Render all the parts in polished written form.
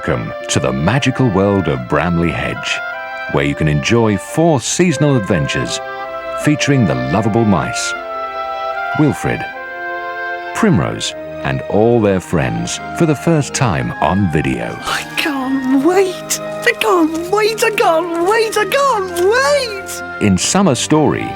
Welcome to the magical world of Brambly Hedge, where you can enjoy 4 seasonal adventures featuring the lovable mice, Wilfred, Primrose, and all their friends for the first time on video. I can't wait! I can't wait! I can't wait! I can't wait! In Summer Story,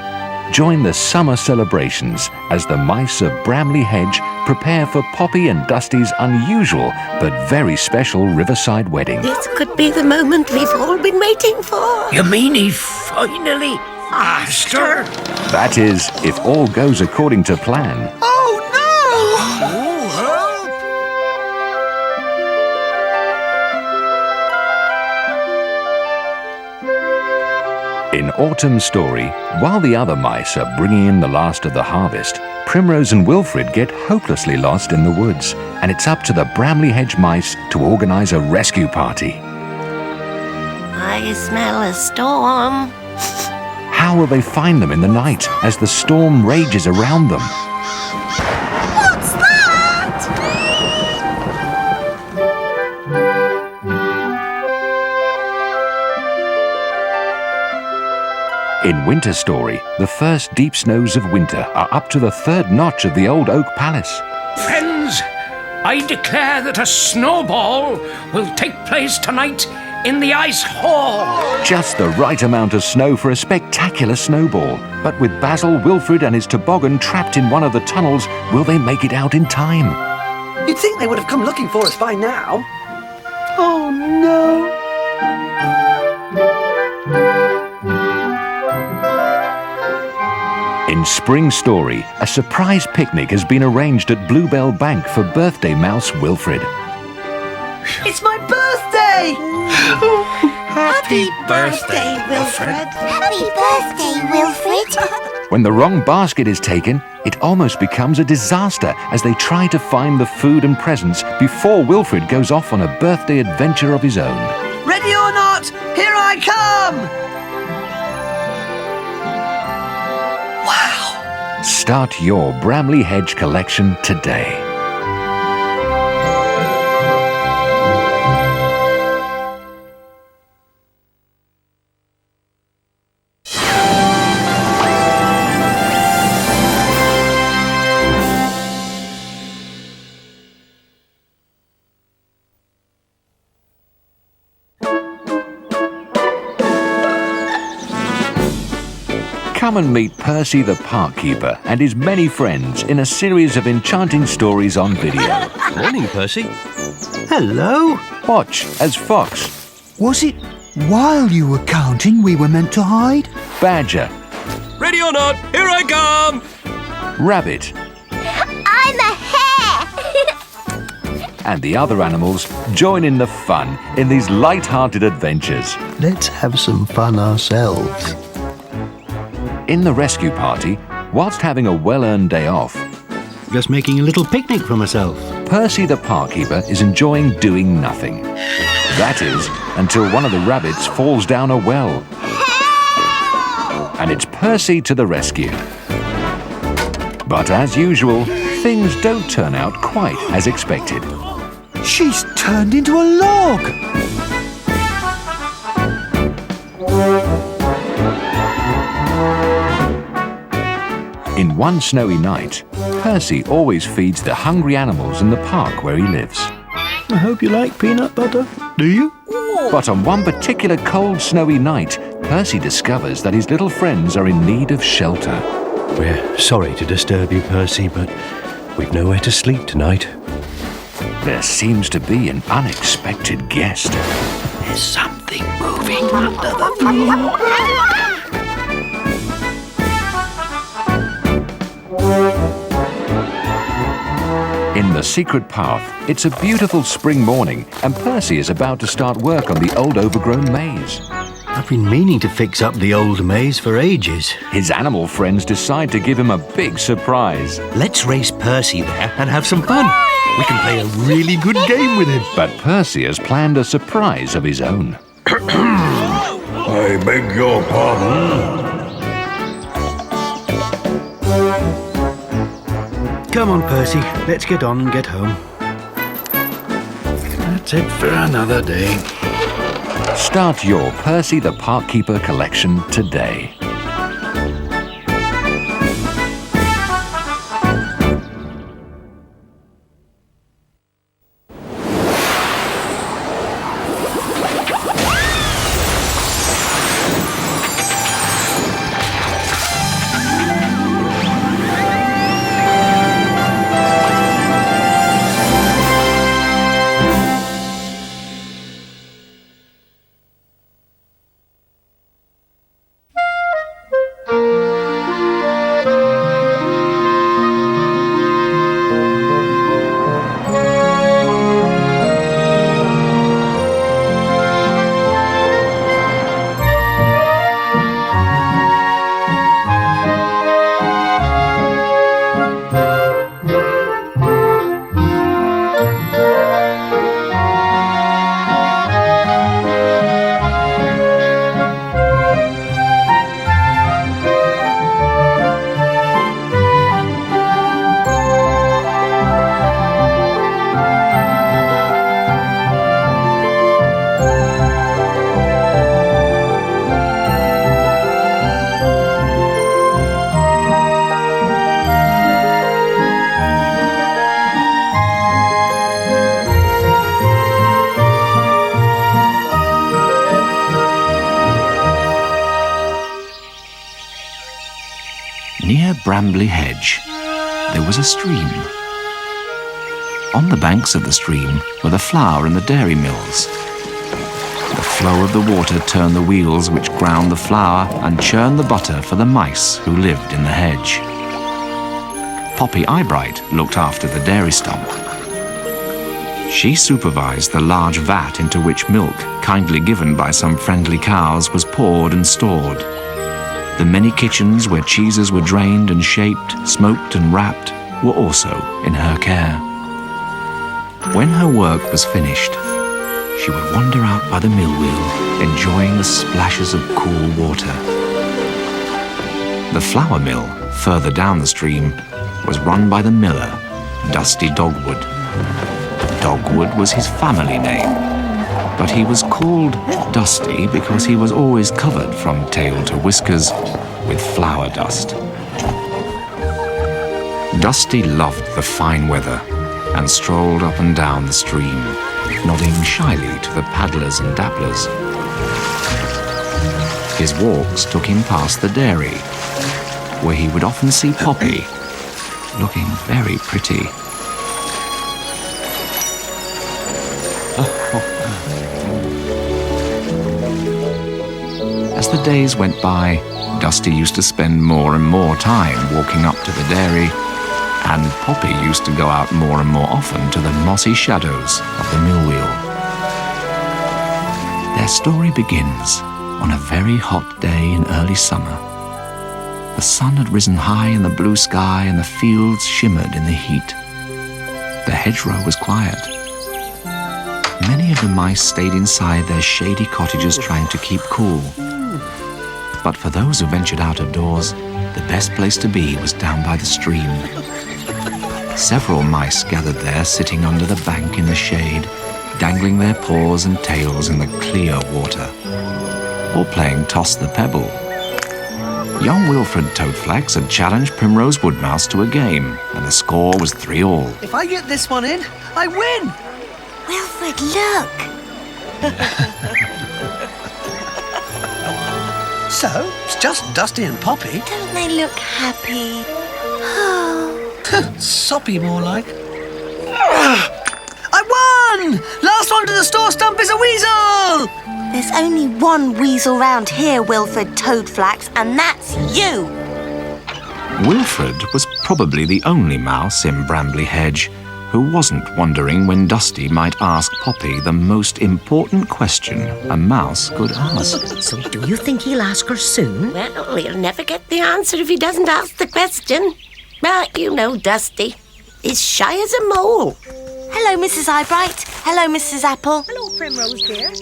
join the summer celebrations as the mice of Brambly Hedge prepare for Poppy and Dusty's unusual but very special riverside wedding. This could be the moment we've all been waiting for. You mean he finally asked her? That is, if all goes according to plan. Oh no! Oh, help! In Autumn Story, while the other mice are bringing in the last of the harvest, Primrose and Wilfred get hopelessly lost in the woods, and it's up to the Brambly Hedge mice to organise a rescue party. I smell a storm. How will they find them in the night as the storm rages around them? What's that? In Winter Story, the first deep snows of winter are up to the 3rd notch of the old oak palace. Friends, I declare that a snowball will take place tonight in the ice hall. Just the right amount of snow for a spectacular snowball. But with Basil, Wilfred and his toboggan trapped in one of the tunnels, will they make it out in time? You'd think they would have come looking for us by now. Oh no! In Spring Story, a surprise picnic has been arranged at Bluebell Bank for birthday mouse Wilfred. It's my birthday! Happy birthday, Wilfred. Happy birthday, Wilfred. When the wrong basket is taken, it almost becomes a disaster as they try to find the food and presents before Wilfred goes off on a birthday adventure of his own. Ready or not, here I come! Wow! Start your Brambly Hedge collection today. Come and meet Percy the Park Keeper and his many friends in a series of enchanting stories on video. Morning, Percy. Hello. Watch as Fox, Was it while you were counting we were meant to hide? Badger, Ready or not, here I come. Rabbit, I'm a hare. and the other animals join in the fun in these light-hearted adventures. Let's have some fun ourselves. In the rescue party, whilst having a well-earned day off, Just making a little picnic for myself. Percy the Park Keeper is enjoying doing nothing. That is, until one of the rabbits falls down a well. And it's Percy to the rescue. But as usual, things don't turn out quite as expected. She's turned into a log! In one snowy night, Percy always feeds the hungry animals in the park where he lives. I hope you like peanut butter. Do you? But on one particular cold, snowy night, Percy discovers that his little friends are in need of shelter. We're sorry to disturb you, Percy, but we've nowhere to sleep tonight. There seems to be an unexpected guest. There's something moving under the floor. In the secret path, it's a beautiful spring morning, and Percy is about to start work on the old overgrown maze. I've been meaning to fix up the old maze for ages. His animal friends decide to give him a big surprise. Let's race Percy there and have some fun. We can play a really good game with him. But Percy has planned a surprise of his own. I beg your pardon. Come on, Percy. Let's get on and get home. That's it for another day. Start your Percy the Park Keeper collection today. Near Brambly Hedge, there was a stream. On the banks of the stream were the flour and the dairy mills. The flow of the water turned the wheels which ground the flour and churned the butter for the mice who lived in the hedge. Poppy Eyebright looked after the dairy stump. She supervised the large vat into which milk, kindly given by some friendly cows, was poured and stored. The many kitchens where cheeses were drained and shaped, smoked and wrapped were also in her care. When her work was finished, she would wander out by the mill wheel, enjoying the splashes of cool water. The flour mill, further down the stream, was run by the miller, Dusty Dogwood. Dogwood was his family name, but he was called Dusty because he was always covered from tail to whiskers with flour dust. Dusty loved the fine weather and strolled up and down the stream, nodding shyly to the paddlers and dabblers. His walks took him past the dairy, where he would often see Poppy, looking very pretty. As the days went by, Dusty used to spend more and more time walking up to the dairy, and Poppy used to go out more and more often to the mossy shadows of the mill wheel. Their story begins on a very hot day in early summer. The sun had risen high in the blue sky and the fields shimmered in the heat. The hedgerow was quiet. Many of the mice stayed inside their shady cottages trying to keep cool. But for those who ventured out of doors, the best place to be was down by the stream. Several mice gathered there, sitting under the bank in the shade, dangling their paws and tails in the clear water, or playing Toss the Pebble. Young Wilfred Toadflax had challenged Primrose Woodmouse to a game, and the score was 3-all. If I get this one in, I win! Wilfred, look! So, it's just Dusty and Poppy. Don't they look happy? Soppy, more like. I won! Last one to the store stump is a weasel! There's only one weasel round here, Wilfred Toadflax, and that's you! Wilfred was probably the only mouse in Brambly Hedge who wasn't wondering when Dusty might ask Poppy the most important question a mouse could ask. So do you think he'll ask her soon? Well, he'll never get the answer if he doesn't ask the question. But you know Dusty. He's shy as a mole. Hello, Mrs. Eyebright. Hello, Mrs. Apple. Hello, Primrose dear.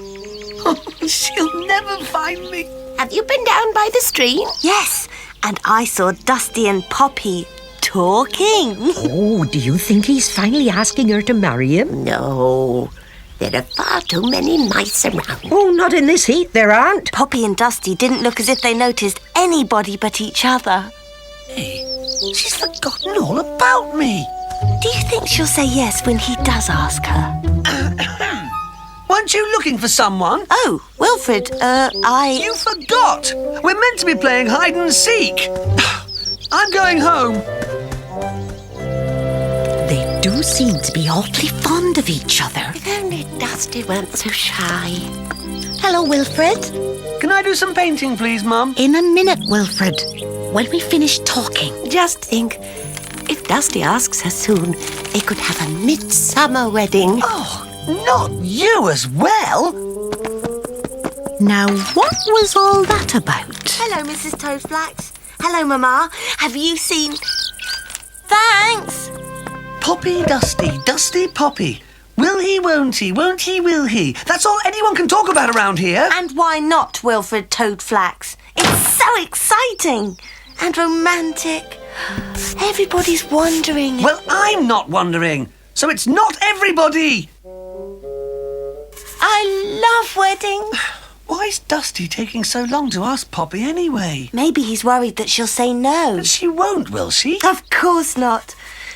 She'll never find me. Have you been down by the stream? Yes, and I saw Dusty and Poppy talking. Oh, do you think he's finally asking her to marry him? No, There are far too many mice around. Oh, not in this heat, there aren't. Poppy and Dusty didn't look as if they noticed anybody but each other. Hey, she's forgotten all about me. Do you think she'll say yes when he does ask her? Weren't you looking for someone? Oh, Wilfred, You forgot! We're meant to be playing hide and seek. I'm going home. They do seem to be awfully fond of each other. If only Dusty weren't so shy. Hello, Wilfred. Can I do some painting, please, Mum? In a minute, Wilfred. When we finish talking. Just think, if Dusty asks her soon, they could have a midsummer wedding. Oh, not you as well. Now, what was all that about? Hello, Mrs. Toadflax. Hello, Mama. Have you seen... Thanks. Poppy, Dusty, Dusty, Poppy. Will he, won't he, won't he, will he? That's all anyone can talk about around here. And why not, Wilfred Toadflax? It's so exciting and romantic. Everybody's wondering. Well, I'm not wondering. So it's not everybody. I love weddings. Why is Dusty taking so long to ask Poppy anyway? Maybe he's worried that she'll say no. But she won't, will she? Of course not.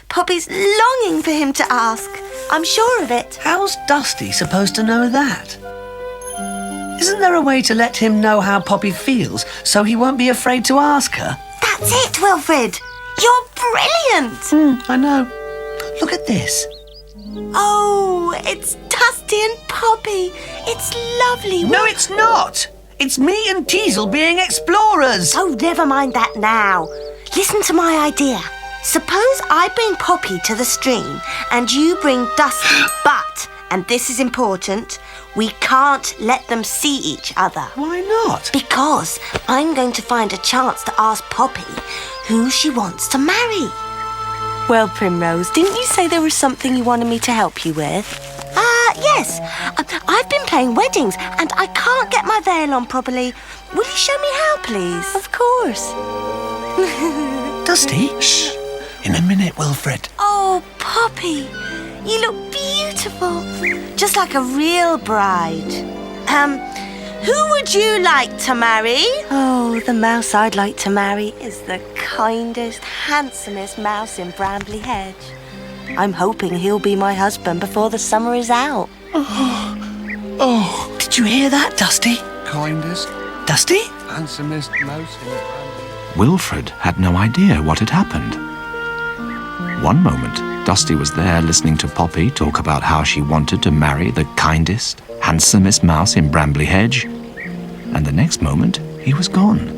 Poppy's longing for him to ask. I'm sure of it. How's Dusty supposed to know that? Isn't there a way to let him know how Poppy feels so he won't be afraid to ask her? That's it, Wilfred. You're brilliant. I know. Look at this. Oh, it's Dusty and Poppy. It's lovely. No, it's not. It's me and Teasel being explorers. Oh, never mind that now. Listen to my idea. Suppose I bring Poppy to the stream and you bring Dusty, but, and this is important, we can't let them see each other. Why not? Because I'm going to find a chance to ask Poppy who she wants to marry. Well, Primrose, didn't you say there was something you wanted me to help you with? Yes. I've been playing weddings and I can't get my veil on properly. Will you show me how, please? Of course. Dusty? Shh. In a minute, Wilfred. Oh, Poppy, you look beautiful. Just like a real bride. Who would you like to marry? Oh, the mouse I'd like to marry is the kindest, handsomest mouse in Brambly Hedge. I'm hoping he'll be my husband before the summer is out. Oh, did you hear that, Dusty? Kindest, Dusty? handsomest mouse in Brambly. Wilfred had no idea what had happened. One moment, Dusty was there listening to Poppy talk about how she wanted to marry the kindest, handsomest mouse in Brambly Hedge, and the next moment, he was gone.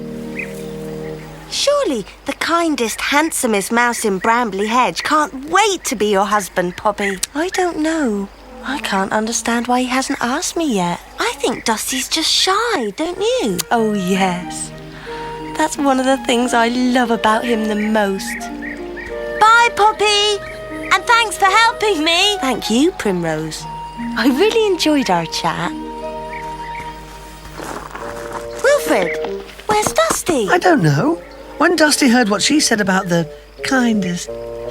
Surely the kindest, handsomest mouse in Brambly Hedge can't wait to be your husband, Poppy. I don't know. I can't understand why he hasn't asked me yet. I think Dusty's just shy, don't you? Oh, yes. That's one of the things I love about him the most. Bye, Poppy! And thanks for helping me. Thank you, Primrose. I really enjoyed our chat. Wilfred, where's Dusty? I don't know. When Dusty heard what she said about the kindest,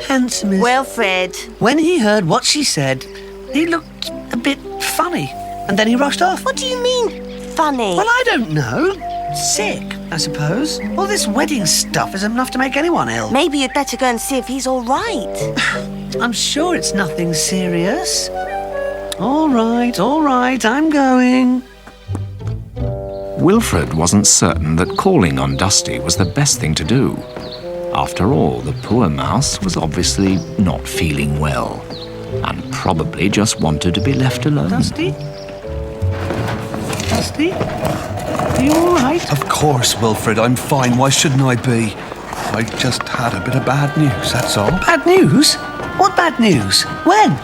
handsomest... Wilfred. When he heard what she said, he looked a bit funny. And then he rushed off. What do you mean, funny? Well, I don't know. Sick, I suppose. All this wedding stuff is enough to make anyone ill. Maybe you'd better go and see if he's all right. I'm sure it's nothing serious. All right, I'm going. Wilfred wasn't certain that calling on Dusty was the best thing to do. After all, the poor mouse was obviously not feeling well, and probably just wanted to be left alone. Dusty? Dusty? Are you all right? Of course, Wilfred, I'm fine. Why shouldn't I be? I just had a bit of bad news, that's all. Bad news? What bad news? When?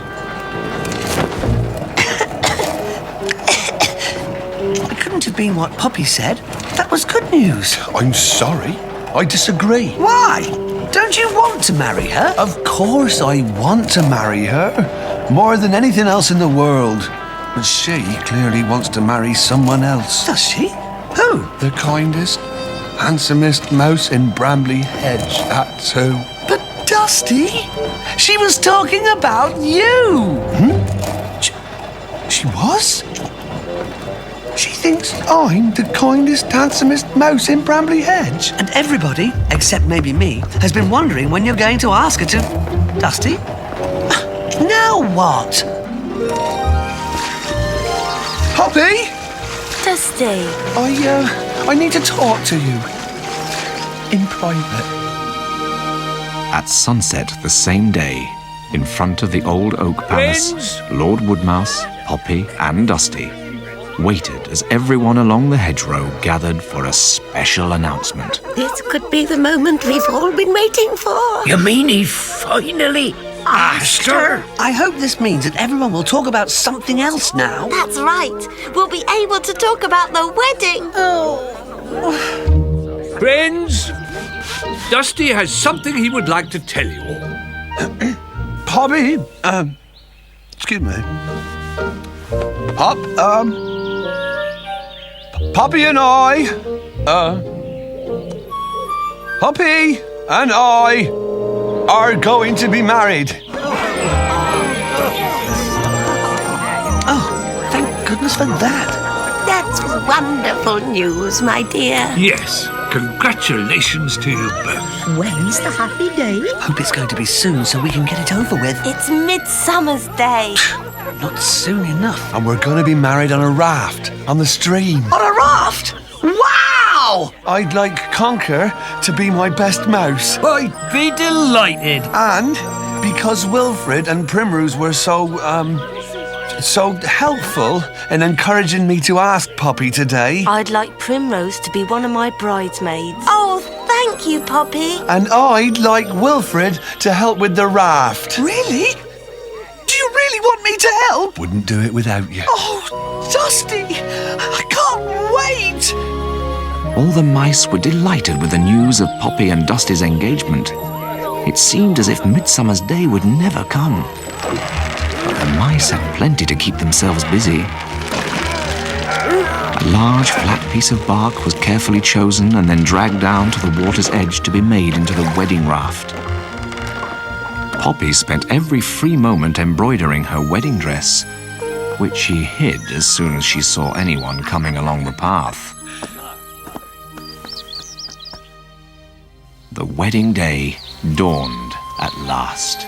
It couldn't have been what Poppy said. That was good news. I'm sorry. I disagree. Why? Don't you want to marry her? Of course I want to marry her. More than anything else in the world. But she clearly wants to marry someone else. Does she? Who? The kindest, handsomest mouse in Brambly Hedge, that's who. But Dusty, she was talking about you. She She was? She thinks I'm the kindest, handsomest mouse in Brambly Hedge. And everybody, except maybe me, has been wondering when you're going to ask her to... Dusty? Now what? Poppy! Dusty. I need to talk to you. In private. At sunset the same day, in front of the old oak palace, Friends! Lord Woodmouse, Poppy and Dusty waited as everyone along the hedgerow gathered for a special announcement. This could be the moment we've all been waiting for. You mean he finally asked her? I hope this means that everyone will talk about something else now. That's right. We'll be able to talk about the wedding. Friends, Dusty has something he would like to tell you all. Poppy, excuse me. Poppy and I, Poppy and I are going to be married. Oh, thank goodness for that. That's wonderful news, my dear. Yes, congratulations to you both. When's the happy day? Hope it's going to be soon so we can get it over with. It's Midsummer's Day. Not soon enough. And we're going to be married on a raft on the stream. On a raft? Wow! I'd like Conker to be my best mouse. I'd be delighted. And because Wilfred and Primrose were so helpful in encouraging me to ask Poppy today. I'd like Primrose to be one of my bridesmaids. Oh, thank you, Poppy. And I'd like Wilfred to help with the raft. Really? Do you really want me to help? Wouldn't do it without you. Oh, Dusty! I can't wait! All the mice were delighted with the news of Poppy and Dusty's engagement. It seemed as if Midsummer's Day would never come. But the mice had plenty to keep themselves busy. A large flat piece of bark was carefully chosen and then dragged down to the water's edge to be made into the wedding raft. Poppy spent every free moment embroidering her wedding dress, which she hid as soon as she saw anyone coming along the path. The wedding day dawned at last.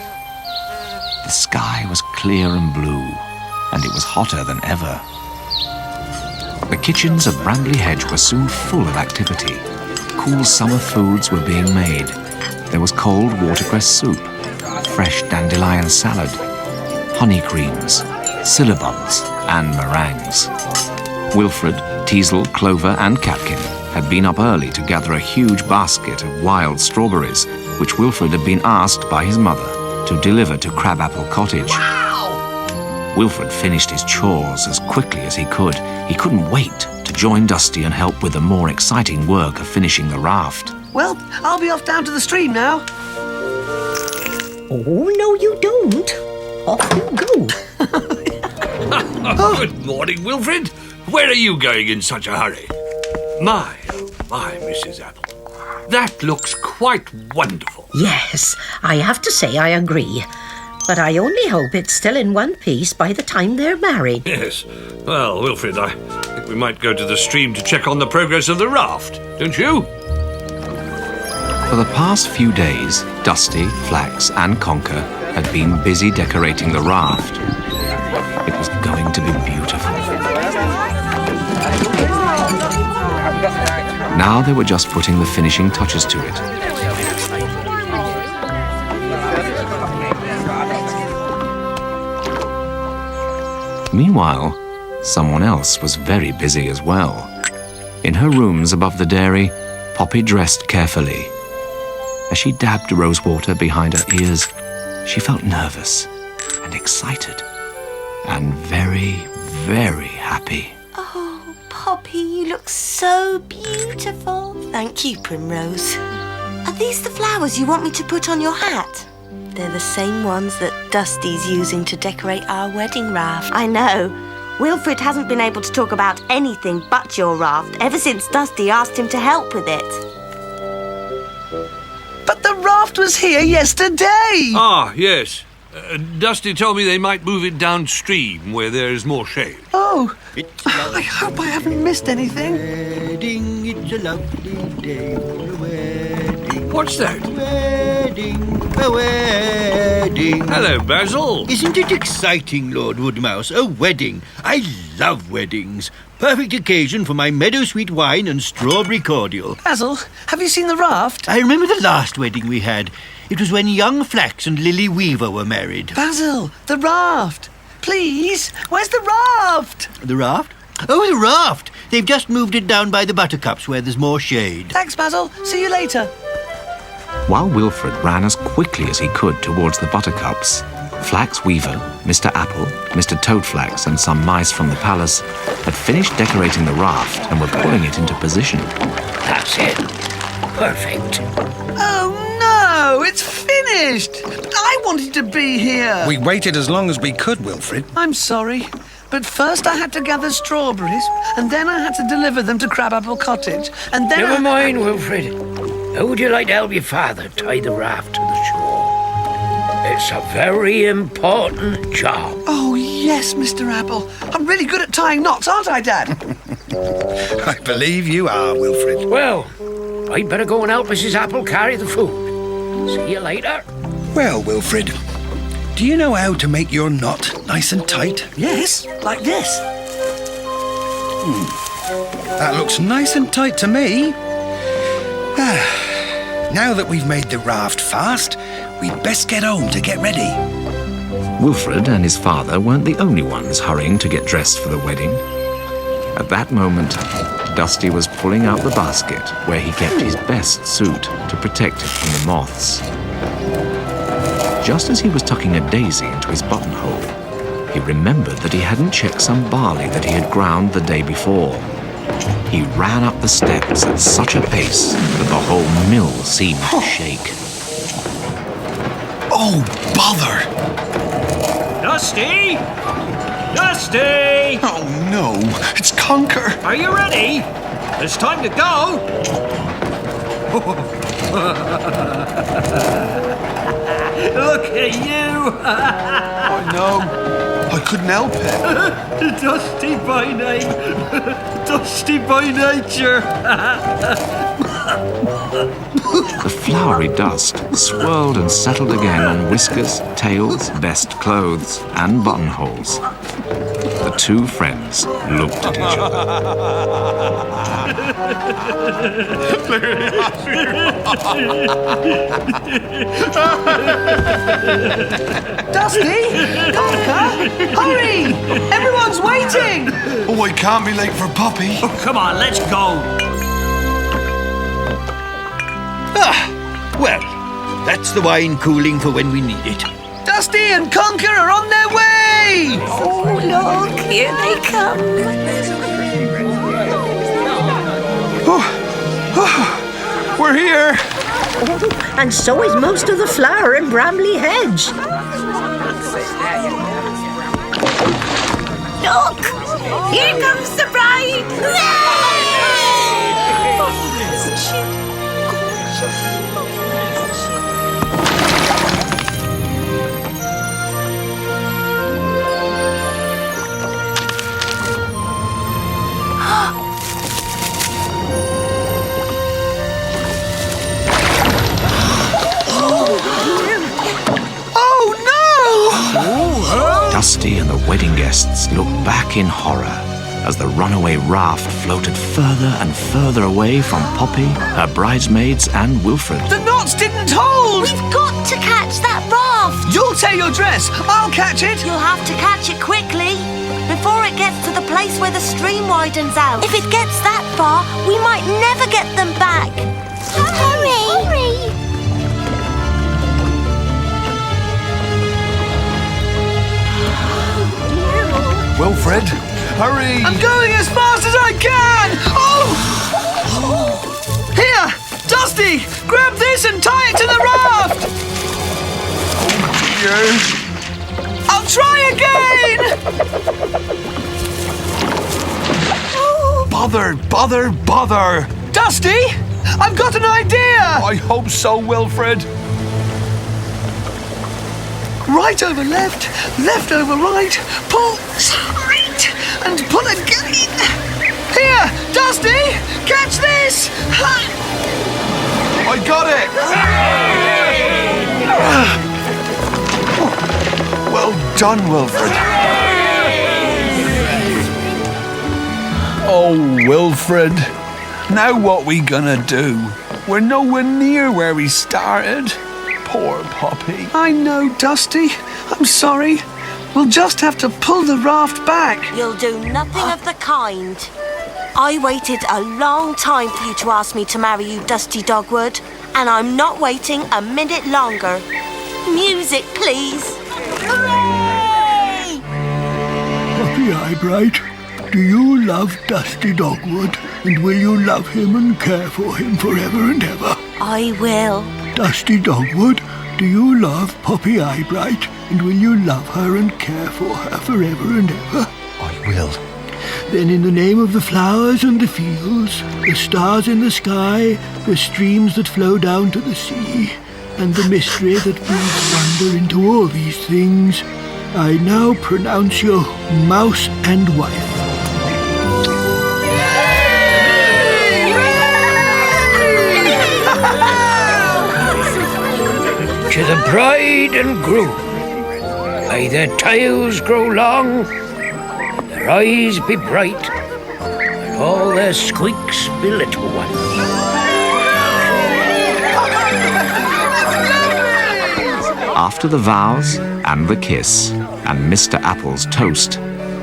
The sky was clear and blue, and it was hotter than ever. The kitchens of Brambly Hedge were soon full of activity. Cool summer foods were being made. There was cold watercress soup, fresh dandelion salad, honey creams, syllabubs, and meringues. Wilfred, Teasel, Clover, and Catkin had been up early to gather a huge basket of wild strawberries, which Wilfred had been asked by his mother to deliver to Crabapple Cottage. Wow! Wilfred finished his chores as quickly as he could. He couldn't wait to join Dusty and help with the more exciting work of finishing the raft. Well, I'll be off down to the stream now. Oh, no, you don't. Off you go. Good morning, Wilfred. Where are you going in such a hurry? My, oh my, Mrs. Apple. That looks quite wonderful. Yes, I have to say I agree. But I only hope it's still in one piece by the time they're married. Yes. Well, Wilfred, I think we might go to the stream to check on the progress of the raft, don't you? For the past few days, Dusty, Flax, and Conker had been busy decorating the raft. It was going to be beautiful. Now they were just putting the finishing touches to it. Meanwhile, someone else was very busy as well. In her rooms above the dairy, Poppy dressed carefully. As she dabbed rosewater behind her ears, she felt nervous and excited and very, very happy. Oh, Poppy, you look so beautiful. Thank you, Primrose. Are these the flowers you want me to put on your hat? They're the same ones that Dusty's using to decorate our wedding raft. I know. Wilfred hasn't been able to talk about anything but your raft ever since Dusty asked him to help with it. But the raft was here yesterday! Ah, yes. Dusty told me they might move it downstream where there's more shade. Oh, I hope I haven't missed anything. Wedding, it's a lovely day for a wedding. What's that? A wedding. Hello, Basil. Isn't it exciting, Lord Woodmouse? A wedding. I love weddings. Perfect occasion for my meadowsweet wine and strawberry cordial. Basil, have you seen the raft? I remember the last wedding we had. It was when young Flax and Lily Weaver were married. Basil, the raft. Please, where's the raft? The raft? Oh, the raft. They've just moved it down by the buttercups where there's more shade. Thanks, Basil. See you later. While Wilfred ran as quickly as he could towards the buttercups, Flax Weaver, Mr. Apple, Mr. Toadflax and some mice from the palace had finished decorating the raft and were pulling it into position. That's it. Perfect. Oh, no, it's finished. I wanted to be here. We waited as long as we could, Wilfred. I'm sorry, but first I had to gather strawberries, and then I had to deliver them to Crabapple Cottage, and then Never mind, Wilfred. How would you like to help your father tie the raft to the shore? It's a very important job. Oh, yes, Mr. Apple. I'm really good at tying knots, aren't I, Dad? I believe you are, Wilfred. Well, I'd better go and help Mrs. Apple carry the food. See you later. Well, Wilfred, do you know how to make your knot nice and tight? Yes, like this. That looks nice and tight to me. Now that we've made the raft fast, we'd best get home to get ready. Wilfred and his father weren't the only ones hurrying to get dressed for the wedding. At that moment, Dusty was pulling out the basket where he kept his best suit to protect it from the moths. Just as he was tucking a daisy into his buttonhole, he remembered that he hadn't checked some barley that he had ground the day before. He ran up the steps at such a pace that the whole mill seemed to shake. Oh, bother! Dusty! Dusty! Oh, no. It's Conker. Are you ready? It's time to go. Look at you! Oh, no. I couldn't help it. Dusty by name. Dusty by nature. The flowery dust swirled and settled again on whiskers, tails, best clothes, and buttonholes. The two friends looked at each other. Dusty! Conker! Hurry! Everyone's waiting! Oh, I can't be late for Poppy. Oh, come on, let's go. Well, that's the wine cooling for when we need it. Dusty and Conker are on their way! Oh, look, here they come. We're here. And so is most of the flower in Brambly Hedge. Look, here comes the bride. Dusty and the wedding guests looked back in horror as the runaway raft floated further and further away from Poppy, her bridesmaids, and Wilfred. The knots didn't hold! We've got to catch that raft! You'll tear your dress. I'll catch it. You'll have to catch it quickly, before it gets to the place where the stream widens out. If it gets that far, we might never get them back. Hurry! Hurry! Wilfred, hurry! I'm going as fast as I can! Oh! Here! Dusty! Grab this and tie it to the raft! Oh, dear. I'll try again! Bother, bother, bother! Dusty! I've got an idea! I hope so, Wilfred. Right over left, left over right, pull straight, and pull again. Here, Dusty, catch this! I got it! Well done, Wilfred. Oh, Wilfred. Now what we gonna do? We're nowhere near where we started. Poor Poppy. I know, Dusty. I'm sorry. We'll just have to pull the raft back. You'll do nothing of the kind. I waited a long time for you to ask me to marry you, Dusty Dogwood, and I'm not waiting a minute longer. Music, please. Hooray! Poppy Eyebright, do you love Dusty Dogwood, and will you love him and care for him forever and ever? I will. Dusty Dogwood, do you love Poppy Eyebright, and will you love her and care for her forever and ever? I will. Then in the name of the flowers and the fields, the stars in the sky, the streams that flow down to the sea, and the mystery that brings wonder into all these things, I now pronounce you mouse and wife. To the bride and groom, may their tails grow long, their eyes be bright, and all their squeaks be little ones. After the vows and the kiss and Mr. Apple's toast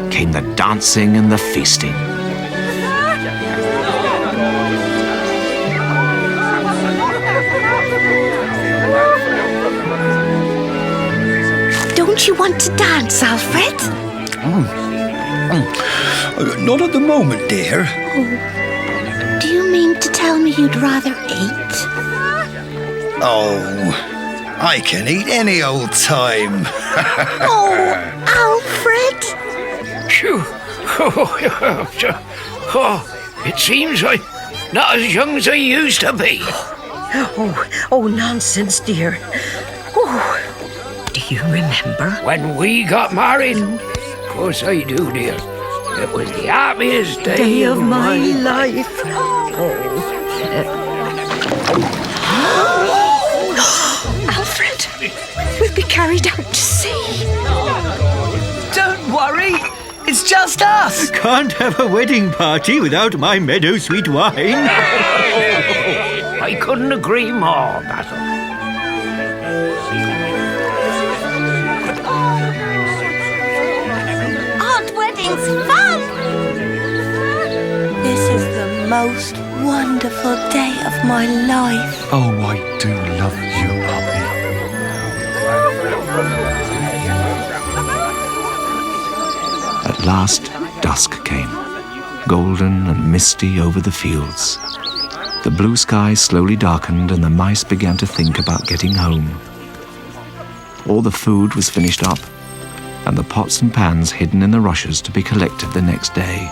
came the dancing and the feasting. Don't you want to dance, Alfred? Not at the moment, dear. Oh, do you mean to tell me you'd rather eat? Oh, I can eat any old time. Oh, Alfred! Phew. Oh, it seems I'm not as young as I used to be. Oh, nonsense, dear. Oh, do you remember? When we got married? Of course I do, dear. It was the happiest day of my life. Alfred, we'll be carried out to sea. Don't worry, it's just us. Can't have a wedding party without my meadow sweet wine. I couldn't agree more, Basil. Aren't weddings fun? This is the most wonderful day of my life. Oh, I do love you, Poppy. At last, dusk came, golden and misty over the fields. The blue sky slowly darkened and the mice began to think about getting home. All the food was finished up, and the pots and pans hidden in the rushes to be collected the next day.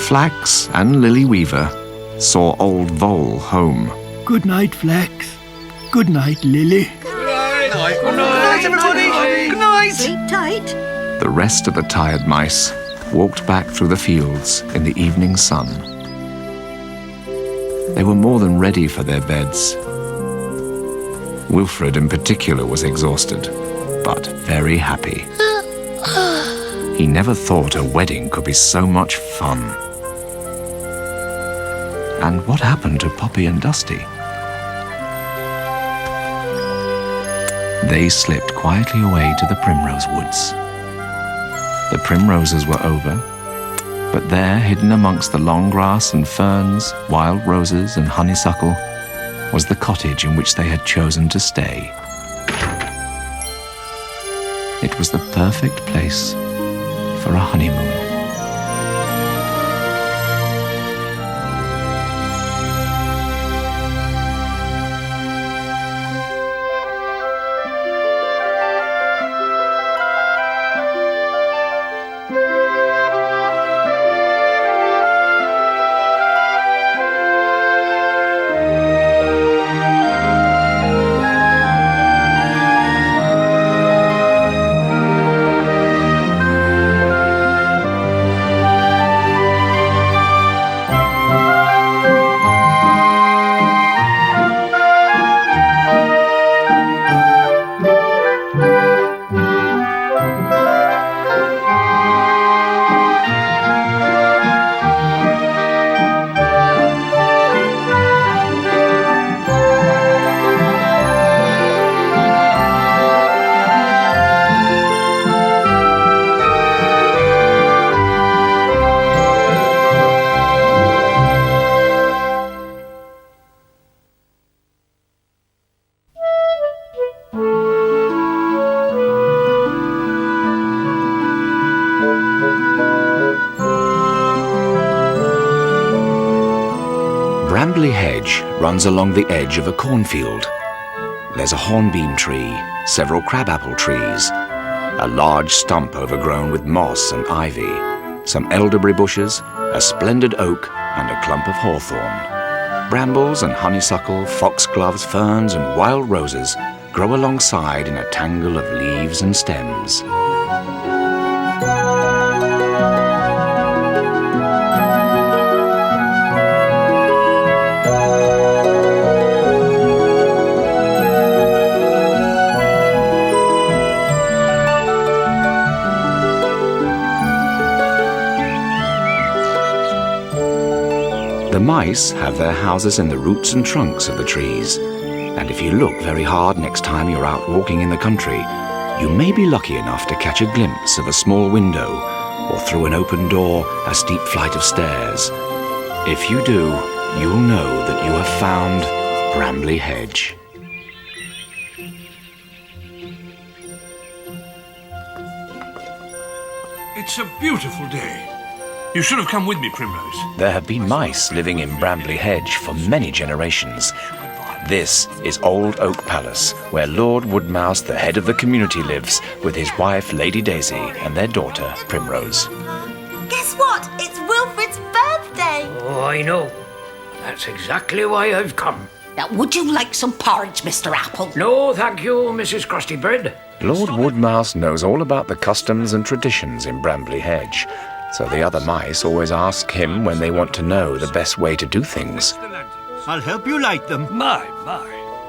Flax and Lily Weaver saw old Vole home. Good night, Flax. Good night, Lily. Good night, everybody. Good night. Sleep tight. The rest of the tired mice walked back through the fields in the evening sun. They were more than ready for their beds. Wilfred in particular was exhausted, but very happy. He never thought a wedding could be so much fun. And what happened to Poppy and Dusty? They slipped quietly away to the primrose woods. The primroses were over, but there, hidden amongst the long grass and ferns, wild roses and honeysuckle, was the cottage in which they had chosen to stay. It was the perfect place for a honeymoon. Brambly Hedge runs along the edge of a cornfield. There's a hornbeam tree, several crabapple trees, a large stump overgrown with moss and ivy, some elderberry bushes, a splendid oak, and a clump of hawthorn. Brambles and honeysuckle, foxgloves, ferns, and wild roses grow alongside in a tangle of leaves and stems. The mice have their houses in the roots and trunks of the trees, and if you look very hard next time you're out walking in the country, you may be lucky enough to catch a glimpse of a small window, or through an open door, a steep flight of stairs. If you do, you'll know that you have found Brambly Hedge. It's a beautiful day. You should have come with me, Primrose. There have been mice living in Brambly Hedge for many generations. This is Old Oak Palace, where Lord Woodmouse, the head of the community, lives with his wife, Lady Daisy, and their daughter, Primrose. Guess what? It's Wilfred's birthday. Oh, I know. That's exactly why I've come. Now, would you like some porridge, Mr. Apple? No, thank you, Mrs. Crusty Bread. Lord Woodmouse knows all about the customs and traditions in Brambly Hedge, so the other mice always ask him when they want to know the best way to do things. I'll help you light them. My.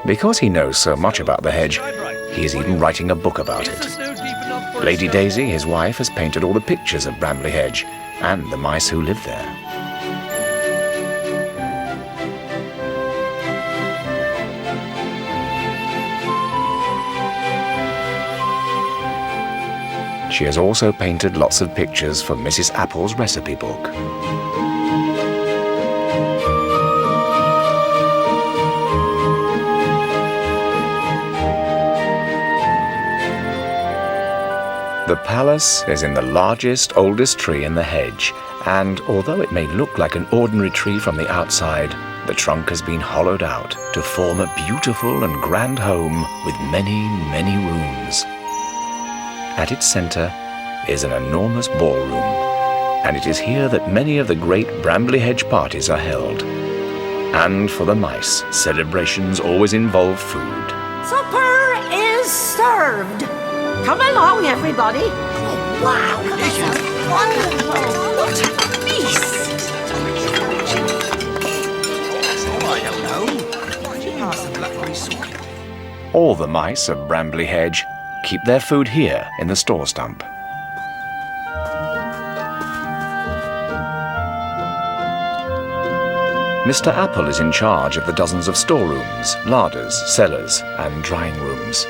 Because he knows so much about the hedge, he is even writing a book about it. Lady Daisy, his wife, has painted all the pictures of Brambly Hedge and the mice who live there. She has also painted lots of pictures for Mrs. Apple's recipe book. The palace is in the largest, oldest tree in the hedge, and although it may look like an ordinary tree from the outside, the trunk has been hollowed out to form a beautiful and grand home with many, many rooms. At its center is an enormous ballroom, and it is here that many of the great Brambly Hedge parties are held. And for the mice, celebrations always involve food. Supper is served. Come along, everybody. Oh, wow, this is wonderful. What a feast. I don't know. Pass the blackberry sauce. All the mice of Brambly Hedge keep their food here in the store stump. Mr. Apple is in charge of the dozens of storerooms, larders, cellars, and drying rooms.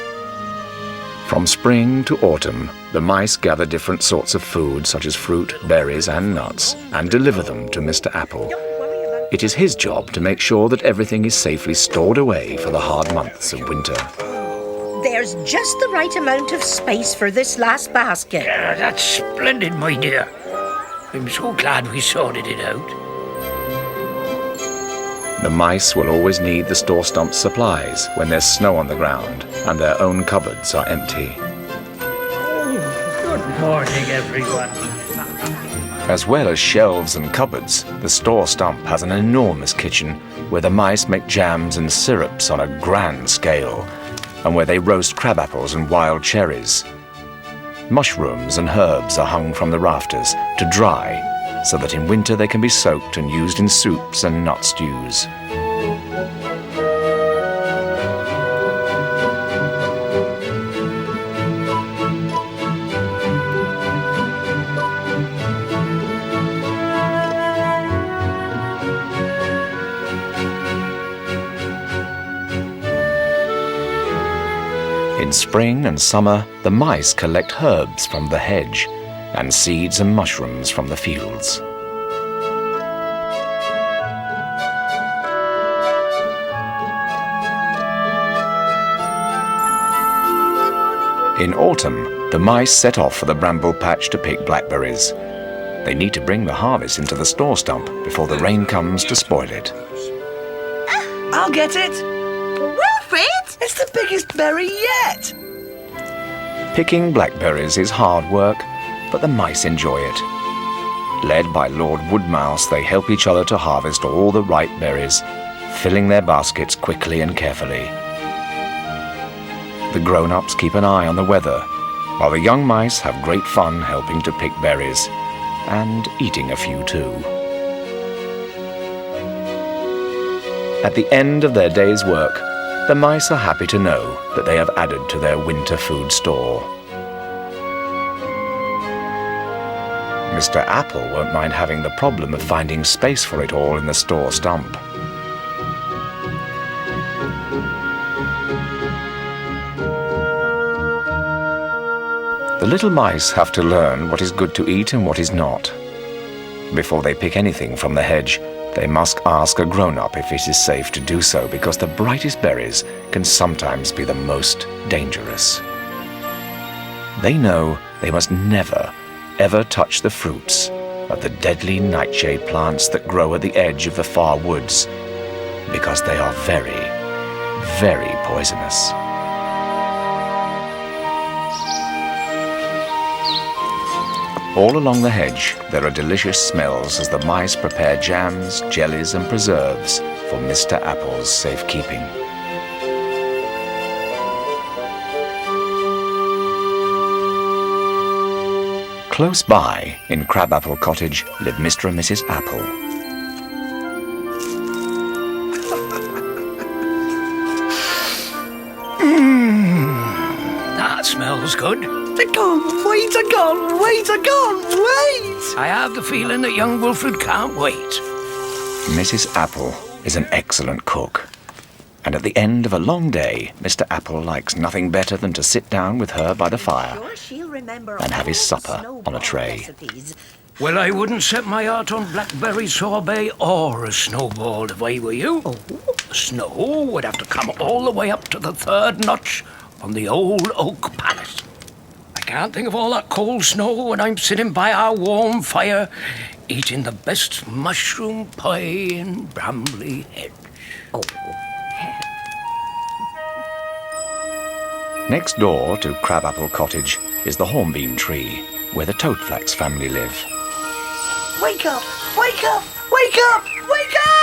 From spring to autumn, the mice gather different sorts of food, such as fruit, berries, and nuts, and deliver them to Mr. Apple. It is his job to make sure that everything is safely stored away for the hard months of winter. There's just the right amount of space for this last basket. Yeah, that's splendid, my dear. I'm so glad we sorted it out. The mice will always need the store stump's supplies when there's snow on the ground and their own cupboards are empty. Oh, good morning, everyone. As well as shelves and cupboards, the store stump has an enormous kitchen where the mice make jams and syrups on a grand scale, and where they roast crabapples and wild cherries. Mushrooms and herbs are hung from the rafters to dry, so that in winter they can be soaked and used in soups and nut stews. In spring and summer, the mice collect herbs from the hedge and seeds and mushrooms from the fields. In autumn, the mice set off for the bramble patch to pick blackberries. They need to bring the harvest into the store stump before the rain comes to spoil it. I'll get it. Wilfred! It's the biggest berry yet. Picking blackberries is hard work, but the mice enjoy it. Led by Lord Woodmouse, they help each other to harvest all the ripe berries, filling their baskets quickly and carefully. The grown-ups keep an eye on the weather, while the young mice have great fun helping to pick berries, and eating a few too. At the end of their day's work, the mice are happy to know that they have added to their winter food store. Mr. Apple won't mind having the problem of finding space for it all in the store stump. The little mice have to learn what is good to eat and what is not. Before they pick anything from the hedge, they must ask a grown-up if it is safe to do so, because the brightest berries can sometimes be the most dangerous. They know they must never, ever touch the fruits of the deadly nightshade plants that grow at the edge of the far woods, because they are very, very poisonous. All along the hedge, there are delicious smells as the mice prepare jams, jellies, and preserves for Mr. Apple's safekeeping. Close by, in Crabapple Cottage, live Mr. and Mrs. Apple. That smells good. I can't wait, I can't wait, I can't wait! I have the feeling that young Wilfred can't wait. Mrs. Apple is an excellent cook. And at the end of a long day, Mr. Apple likes nothing better than to sit down with her by the fire and have his supper on a tray. Well, I wouldn't set my heart on blackberry sorbet or a snowball if I were you. The snow would have to come all the way up to the third notch on the old oak palace. I can't think of all that cold snow when I'm sitting by our warm fire eating the best mushroom pie in Brambly Hedge. Next door to Crabapple Cottage is the hornbeam tree, where the Toadflax family live. Wake up! Wake up! Wake up! Wake up!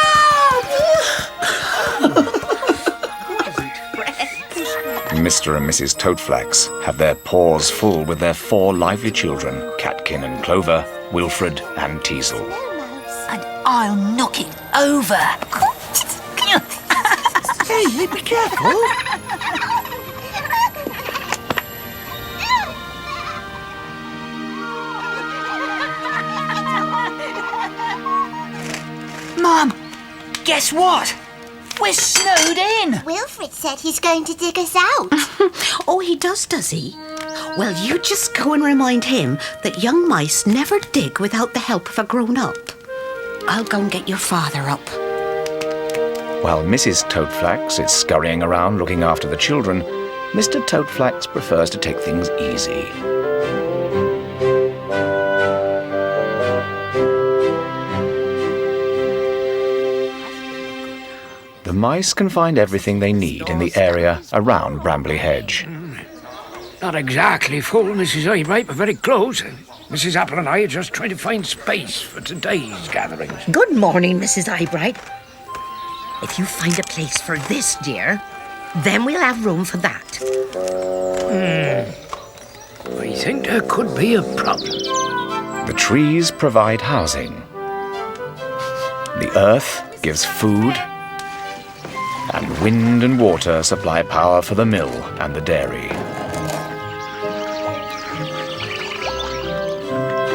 Mr. and Mrs. Toadflax have their paws full with their 4 lively children, Catkin and Clover, Wilfred and Teasel. And I'll knock it over. Hey, be careful! Mum, guess what? We're snowed in. Wilfred said he's going to dig us out. Oh, he does he? Well, you just go and remind him that young mice never dig without the help of a grown-up. I'll go and get your father up. While Mrs. Toadflax is scurrying around looking after the children, Mr. Toadflax prefers to take things easy. The mice can find everything they need in the area around Brambly Hedge. Not exactly full, Mrs. Eyebright, but very close. Mrs. Apple and I are just trying to find space for today's gatherings. Good morning, Mrs. Eyebright. If you find a place for this, dear, then we'll have room for that. I think there could be a problem. The trees provide housing. The earth gives food. And wind and water supply power for the mill and the dairy.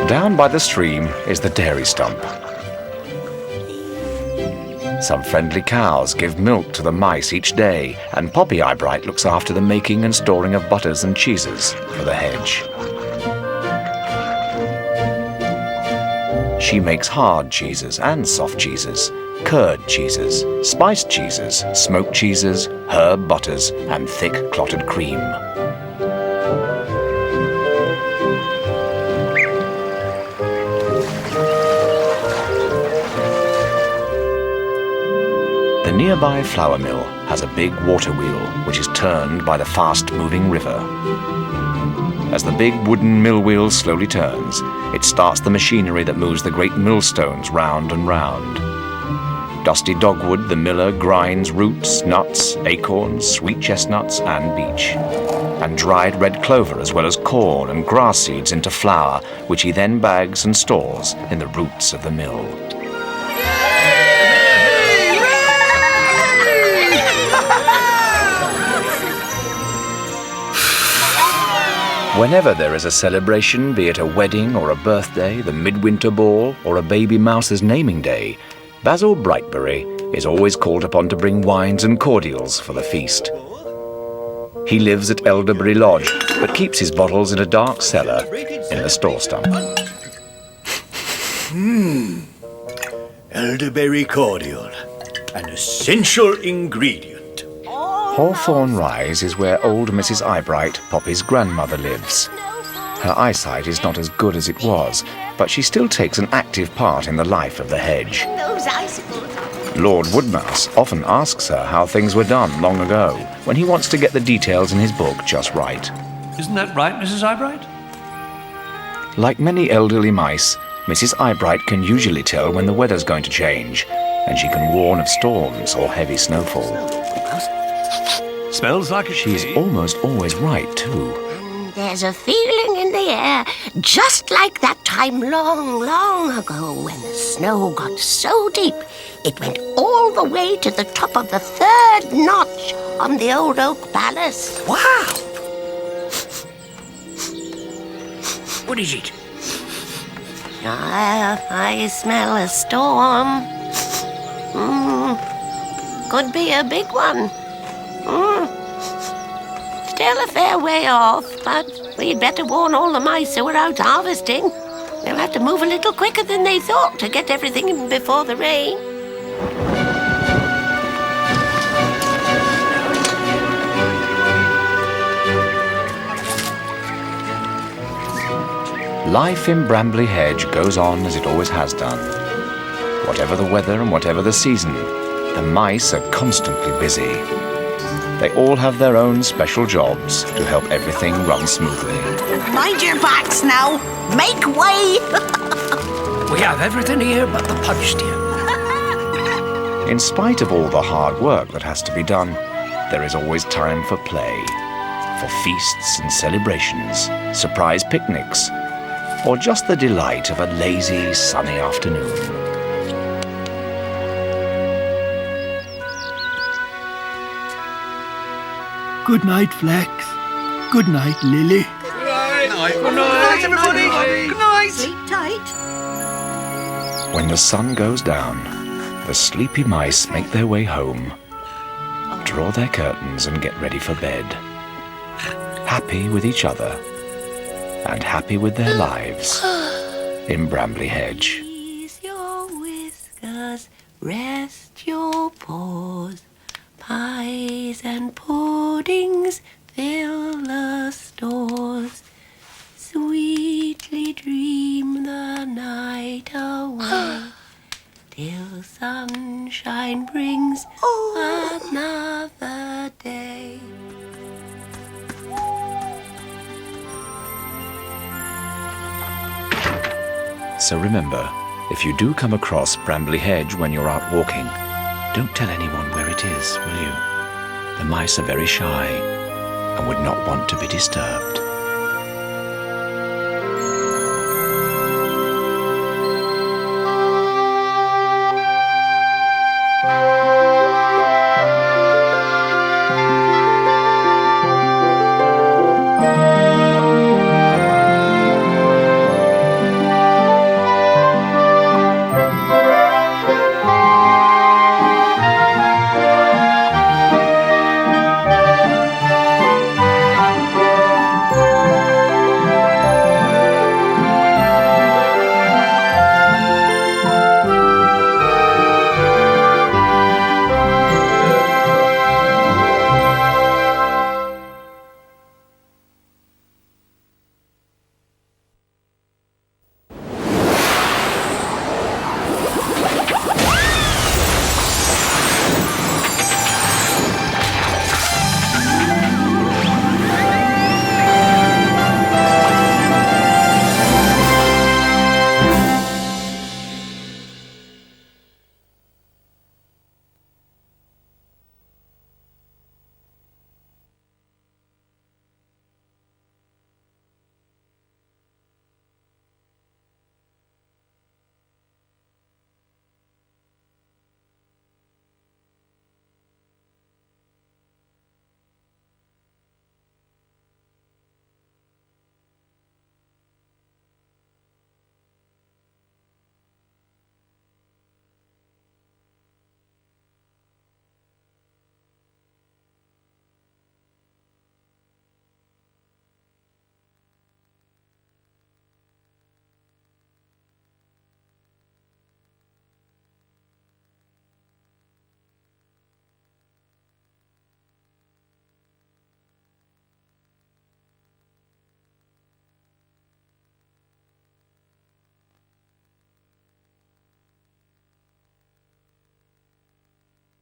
Down by the stream is the dairy stump. Some friendly cows give milk to the mice each day, and Poppy Eyebright looks after the making and storing of butters and cheeses for the hedge. She makes hard cheeses and soft cheeses, curd cheeses, spiced cheeses, smoked cheeses, herb butters, and thick clotted cream. The nearby flour mill has a big water wheel which is turned by the fast-moving river. As the big wooden mill wheel slowly turns, it starts the machinery that moves the great millstones round and round. Dusty Dogwood, the miller, grinds roots, nuts, acorns, sweet chestnuts and beech, and dried red clover as well as corn and grass seeds into flour, which he then bags and stores in the roots of the mill. Whenever there is a celebration, be it a wedding or a birthday, the midwinter ball, or a baby mouse's naming day, Basil Brightberry is always called upon to bring wines and cordials for the feast. He lives at Elderbury Lodge, but keeps his bottles in a dark cellar in the store stump. Elderberry cordial, an essential ingredient. Hawthorne Rise is where old Mrs. Eyebright, Poppy's grandmother, lives. Her eyesight is not as good as it was, but she still takes an active part in the life of the hedge. Those icicles. Lord Woodmouse often asks her how things were done long ago, when he wants to get the details in his book just right. Isn't that right, Mrs. Eyebright? Like many elderly mice, Mrs. Eyebright can usually tell when the weather's going to change, and she can warn of storms or heavy snowfall. Smells like a She's almost always right, too. There's a feeling in the air, just like that time long, long ago when the snow got so deep it went all the way to the top of the 3rd notch on the old oak palace. Wow! What is it? I smell a storm. Could be a big one. Still a fair way off, but we'd better warn all the mice who are out harvesting. They'll have to move a little quicker than they thought to get everything in before the rain. Life in Brambly Hedge goes on as it always has done. Whatever the weather and whatever the season, the mice are constantly busy. They all have their own special jobs to help everything run smoothly. Mind your backs now. Make way. We have everything here but the punch dear. In spite of all the hard work that has to be done, there is always time for play, for feasts and celebrations, surprise picnics, or just the delight of a lazy, sunny afternoon. Good night, Flex. Good night, Lily. Good night, everybody. Good night. Sleep tight. When the sun goes down, the sleepy mice make their way home, draw their curtains and get ready for bed, happy with each other and happy with their lives in Brambly Hedge. Ease your whiskers, rest your paws. Pies and puddings fill the stores. Sweetly dream the night away till sunshine brings another day. So remember, if you do come across Brambly Hedge when you're out walking, don't tell anyone where it is, will you? The mice are very shy and would not want to be disturbed.